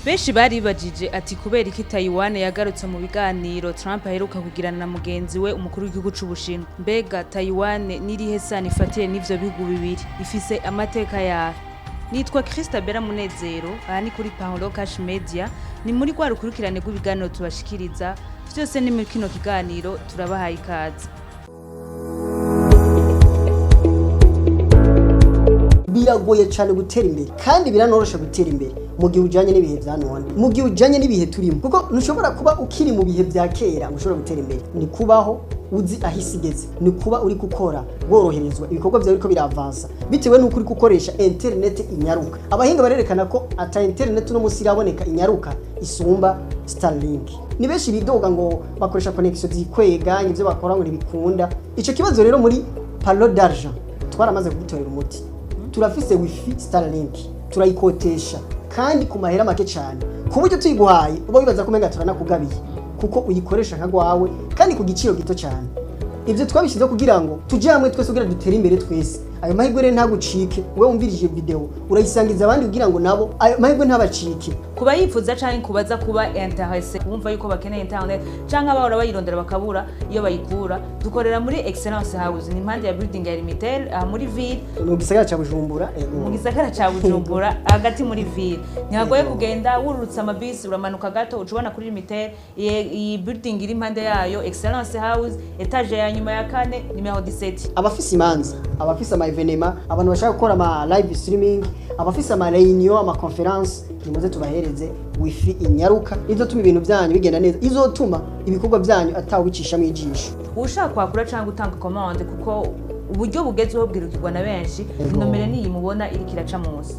Benshi baribajije ati kubera iki Taiwan yagarutse mu biganiro Trump aheruka kugirana na mugenzi we umukuru w'igihugu c'Ubushinwa. Mbega Taiwan nirihe sano ifatiye n'ivyo bihugu bibiri, ifise amateka yayo? Nitwa Christabella Munezero, aha ni kuri Paulo Cash Media, ni muri rwa rukurikirane rw'ibiganiro tubashikiriza, vyose ni muri kino kiganiro turabahaye ikaze. Biragoye cyane gutera imbere kandi biranorosha gutera imbere mu gihe ujanye n'ibihe vya none, mu gihe ujanye n'ibihe turimo, kuko ntushobora kuba ukiri mu bihe vya kera ushobora gutera imbere. Ni kubaho uzi ahisigeze, ni kuba uri gukora woroherezwa ibikorwa vyawe biriko biravansa bitewe n'uko uri gukoresha internet inyaruka. Abahinga barerekana ko ata internet no musi iraboneka inyaruka isumba Starlink. Ni benshi bidoga ngo bakoresha connection zikwega ivyo bakora ngo ntibikunda. Ico kibazo rero muri Palo d'Argent twaramaze kugitorera umuti. Turafise wifi Starlink, turayikotesha kandi ku mahera make cyane, ku buryo tuyiguhaye uba wibaza ko menga turanakugabiye kuko uyikoresha nka gwawe kandi ku giciro gito cyane. Ivyo twabishize kugira ngo tuje hamwe twese kugira dutere imbere twese. Ayo mahirwe rero ntagucike, wewe umvirije video urayisangiza abandi kugira ngo nabo ayo mahirwe ntabacike. Kuba yifuza canke kubaza kuba Haraheze, bumva yuko bakeneye internet canke abahora bayirondera bakabura iyo bayikura, dukorera muri Excellence House, ni impande ya building ya Limited muri ville mu gisagara ca Bujumbura. Mu gisagara ca Bujumbura hagati muri ville, ntihagoye kugenda wururutsa amabisi uramanuka gato ucubona kuri Limited. Iyi building iri impande yayo Excellence House, etage ya nyuma ya 4 numero 17. Abafise imanza, abafise evenema, abantu bashaka gukora ama live streaming, abafise ama reunion, ama conference, nimuze tubahereze wifi inyaruka izotuma ibintu byanyu bigenda neza, izotuma ibikorwa byanyu atawicisha mu ijisho. Ushaka kwakura cyangwa gutanga commande kuko uburyo bugezweho bwirukirwa na benshi, nomero ni mubona iri kiraca munsi.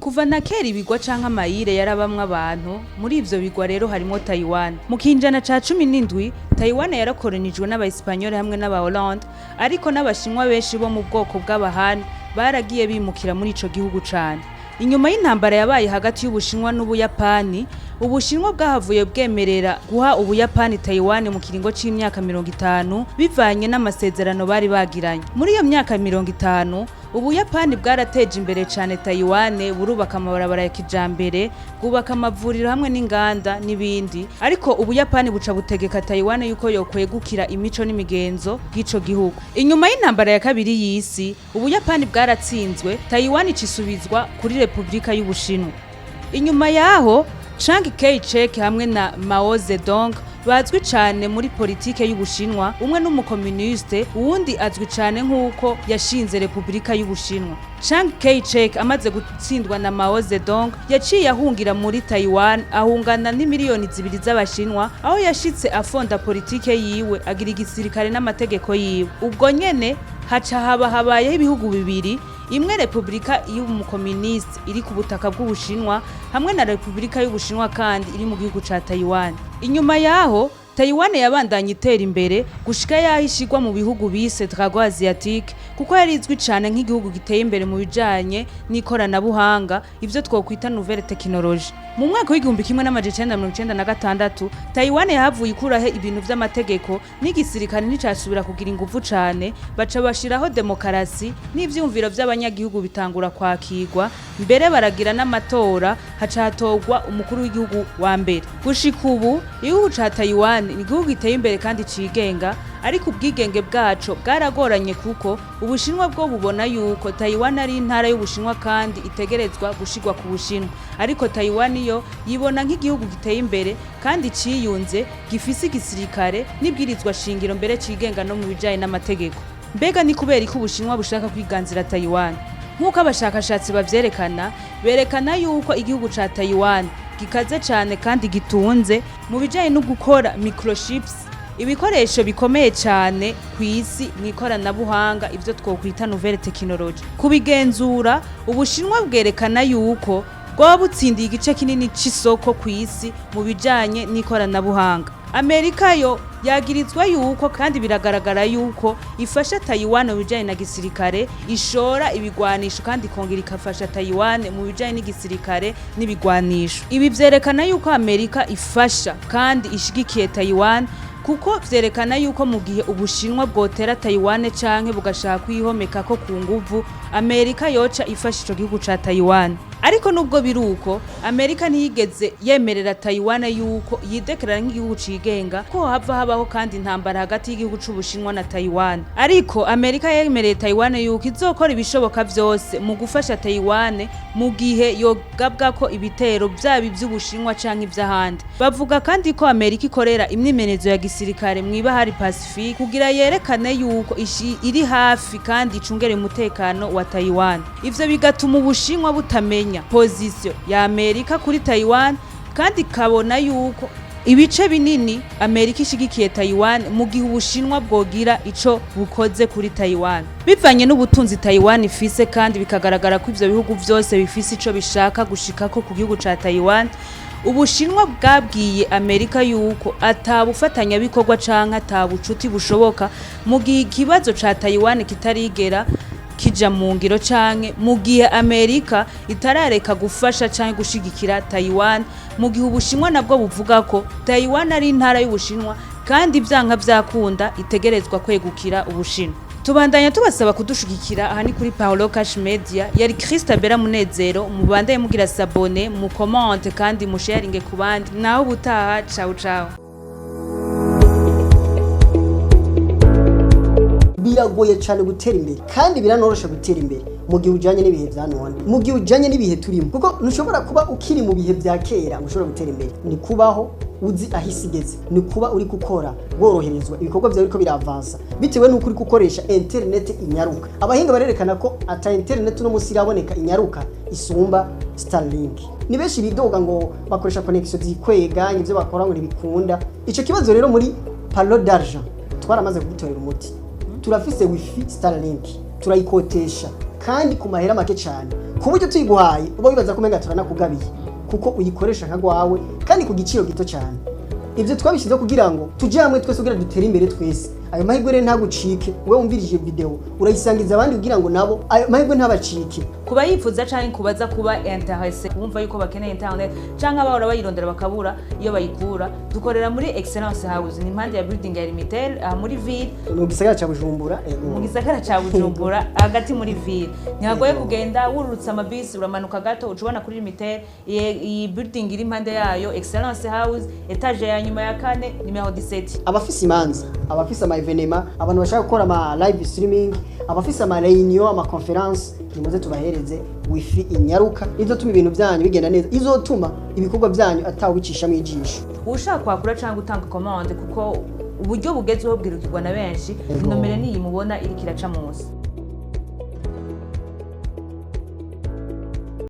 Kuva na kera ibigwa canke amayire yarabamwe abantu, muri ivyo bigwa rero harimo Taiwan. Mu kinjana ca 17 Taiwan yarakoronijwe n'Abaespanyoli hamwe n'aba Hollande, ariko n'Abashinwa benshi bo mu bwoko bw'Abahani baragiye bimukira muri ico gihugu cane. Inyuma y'intambara yabaye hagati y'Ubushinwa n'Ubuyapani, Ubushinwa bwahavuye bwemerera guha Ubuyapani Taiwan mu kiringo c'imyaka 50 bivanye n'amasezerano bari bagiranye. Muri iyo myaka 50 Ubuyapani bwarateje imbere cyane Taiwan, burubaka amabarabara ya kijambere, bwubaka amavuriro hamwe n'inganda n'ibindi, ariko Ubuyapani buca butegeka Taiwan yuko yokwegukira imico n'imigenzo bw'ico gihugu. Inyuma y'intambara ya kabiri y'isi, Ubuyapani bwaratsinzwe, Taiwan icisubizwa kuri Republika y'Ubushinwa. Inyuma yaho Chiang Kai-shek hamwe na Mao Zedong bazwi cyane muri politike y'Ubushinwa, umwe n'umukomuniste, uwundi azwi cyane nk'uko yashinze Republika y'Ubushinwa. Chiang Kai-shek amaze gutsindwa na Mao Zedong yaciye ahungira muri Taiwan, ahungana n'imiliyoni 2 z'Abashinwa, aho yashitse afonda politike yiwe, agira igisirikare n'amategeko yiwe. Ubwo nyene haca habayeho ibihugu bibiri, imwe Republika y'Umukomuniste iri ku butaka bw'Ubushinwa hamwe na Republika y'Ubushinwa kandi iri mu gihugu ca Taiwan. Inyuma yaho Taiwan yabandanye itera imbere gushika yahishigwa mu bihugu bise Dragon Asiatique, kuko yarizwi cyane nk'igihugu giteye imbere mu bijanye n'ikoranabuhanga, ivyo twokwita nouvelle technologie. Mu mwaka w'igihumbi 1996 Taiwan yahavuye ikurahe ibintu vy'amategeko n'igisirikare nticasubira kugira ingufu cane, baca bashiraho demokarasi n'ivyumviro vy'abanyagihugu bitangura kwakirwa, mbere baragira n'amatora, haca hatogwa umukuru w'igihugu wa mbere. Gushika ubu igihugu ca Taiwan ni igihugu giteye imbere kandi cigenga, ariko ubwigenge bwaco bwaragoranye kuko Ubushinwa bwo bubona yuko Taiwan ari intara y'Ubushinwa kandi itegerezwa gushigwa ku Bushinwa, ariko Taiwan yo yibona nk'igihugu giteye imbere kandi ciyunze, gifise igisirikare n'ibwirizwa shingiro mbere cigenga no mu bijanye n'amategeko. Mbega ni kubera ko Ubushinwa bushaka kwiganzira Taiwan? Nk'uko abashakashatsi bavyerekana, berekana yuko igihugu ca Taiwan gikaze cyane kandi gitunze mu bijanye no gukora microchips, ibikoresho bikomeye cyane ku isi mu ikoranabuhanga, ivyo twokwita nouvelle technologie. Kubigenzura, Ubushinwa bwerekana yuko bwaba butsindiye igice kinini c'isoko ku isi mu bijanye n'ikoranabuhanga. Amerika yo yagirizwa yuko kandi biragaragara yuko ifasha Taiwan mu bijanye na gisirikare, ishora ibigwanisho kandi kongera ikafasha Taiwan mu bijanye n'igisirikare n'ibigwanisho. Ibi vyerekana yuko Amerika ifasha kandi ishigikiye Taiwan kuko vyerekana yuko mu gihe Ubushinwa bwotera Taiwan canke bugashaka kwihomeka ko ku nguvu, Amerika yoca ifasha ico gihugu ca Taiwan. Ariko nubwo biruko, Amerika ntiyigeze yemerera Taiwan yuko yidekerera nk'igihugu cigenga, ko hava habaho kandi intambara hagati y'igihugu c'Ubushinwa na Taiwan. Ariko Amerika yemereye Taiwan yuko izokora ibishoboka vyose mu gufasha Taiwan mu gihe yogabwa ko ibitero vyabi vy'Ubushinwa canke ivy'ahandi. Bavuga kandi ko Amerika ikorera imyimenyerezo ya gisirikare mw'ibahari Pacifique kugira yerekane yuko iri hafi kandi icungere umutekano wa Taiwan. Ivyo bigatuma Ubushinwa butamenya position ya Amerika kuri Taiwan kandi kabona yuko ibice binini Amerika ishigikiye Taiwan mu gihe Ubushinwa bwogira ico bukoze kuri Taiwan. Bivanye n'ubutunzi Taiwan ifise kandi bikagaragara ko ivyo bihugu vyose bifise ico bishaka gushikako ku gihugu ca Taiwan, Ubushinwa bwabwiye Amerika yuko atabufatanya bikorwa canke atabucuti bushoboka mu gihe ikibazo ca Taiwan kitarigera kija mu ngiro canke mu gihe Amerika itarareka gufasha canke gushigikira Taiwan, mu gihe Ubushinwa nabwo buvuga ko Taiwan ari intara y'Ubushinwa kandi vyanka vyakunda itegerezwa kwegukira Ubushinwa. Tubandanya tubasaba kudushigikira aha ni kuri Paulo Cash Media. Yari Christabella Munezero, mubandaye mugira sabone, mu comment kandi mu sharinge ku bandi. Naho butaha, ciao ciao. Biragoye cyane gutera imbere kandi biranorosha gutera imbere mu gihe ujanye n'ibihe vya none, mu gihe ujanye n'ibihe turimo, kuko ntushobora kuba ukiri mu bihe vya kera ngo ushobora gutera imbere. Ni kubaho uzi ahisigeze, ni kuba uri gukora woroherezwa ibikorwa vyawe biriko biravansa bitewe n'uko uri gukoresha internet inyaruka. Abahinga barerekana ko ata internet no musi iraboneka inyaruka isumba Starlink. Ni benshi bidoga ngo bakoresha connection zikwega ivyo bakora ngo ntibikunda. Ico kibazo rero muri Parlo d'argent twaramaze kugitorera umuti. Turafise wifi Starlink, turayikotesha kandi ku mahera make cyane, ku buryo tuyiguhaye uba wibaza ko menga turanakugabiye kuko uyikoresha nka gwawe kandi ku giciro gito cyane. Ivyo twabishize kugira ngo tuje hamwe twese kugira dutere imbere twese. Ayo mahirwe rero ntagucike, wewe umvirije video urayisangiza abandi kugira ngo nabo ayo mahirwe ntabacike. Kuba yifuza canke kubaza kuba intéressé kumva yuko bakeneye internet canke abahora bayirondera bakabura iyo bayikura, dukorera muri Excellence House, ni impande ya building ya Limitel muri ville mu gisagara ca Bujumbura. Mu gisagara ca Bujumbura hagati muri ville. Ntihagoye kugenda wururutsa amabisi uramanuka gato ucubona kuri Limitel. Iyi building iri impande yayo Excellence House, etage ya nyuma ya 4 numero 17. Abafise imanza, abafise ama evenema, abantu bashaka gukora ama live streaming, abafise ama réunion, ama conference, nimuze tubahereze wifi inyaruka izotuma ibintu byanyu bigenda neza, izotuma ibikorwa byanyu atawicisha mu ijisho. Ushaka kwakura cyangwa gutanga commande kuko uburyo bugezweho bwirukirwa na benshi, nomero niyi mubona iri kiraca munsi.